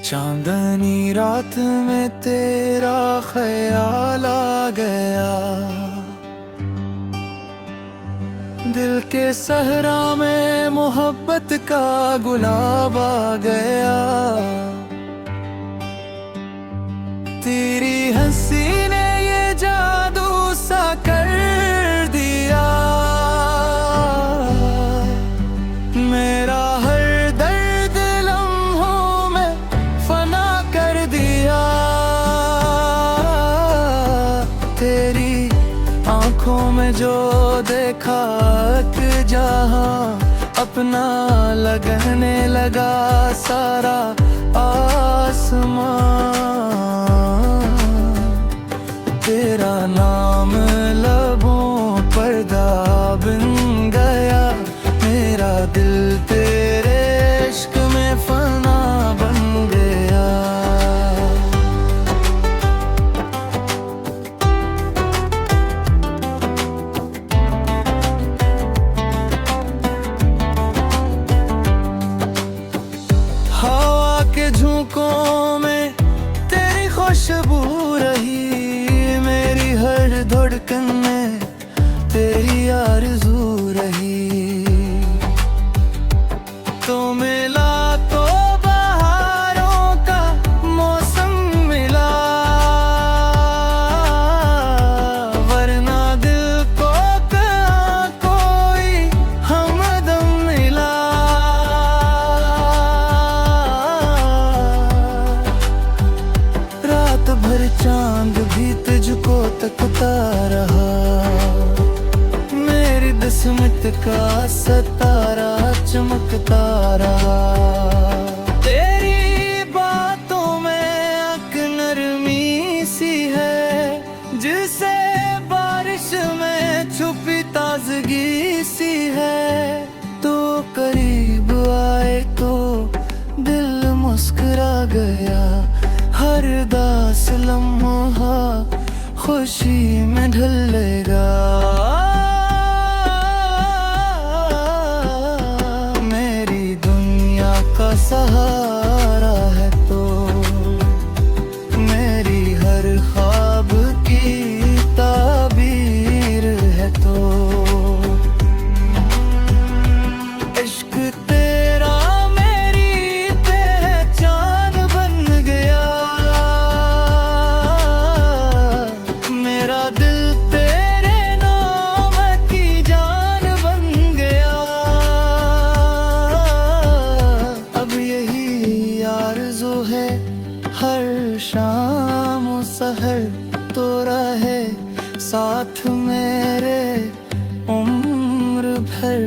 चांदनी रात में तेरा ख्याल आ गया, दिल के सहरा में मोहब्बत का गुलाब आ गया। तेरी हंसी ने ये जादू सा कर दिया, मेरा हर दर्द लम्हों में फना कर दिया। तेरी आंखों में जो देखा कि जहां अपना लगने लगा सारा आसमां। तेरा नाम लबों पर दा बन गया, मेरा दिल तेरे इश्क में फना बन गया। हवा के झोंकों में तेरी खुशबू रही, मेरी हर धड़कन में तेरी आरज़ू रही। तो मिला तो बहारों का मौसम मिला, वरना दिल को कहाँ कोई हमदम मिला। रात भर चांद भी तुझको तकता रहा, मेरी किस्मत का सितारा चमकता रहा। तेरी बातों में एक नरमी सी है, जिसे बारिश में छुपी ताजगी सी है। तो करीब आए तो दिल मुस्कुरा गया, हर दास लम्हा खुशी में ढलेगा। मेरी दुनिया का सहारा है तो, मेरी हर ख्वाब की ताबीर है तो। इश्क तेरा मेरी पहचान बन गया, मेरा दिल तेरे नाम की जान बन गया। अब यही आरज़ू है हर शाम सहर तो रहे साथ मेरे उम्र भर।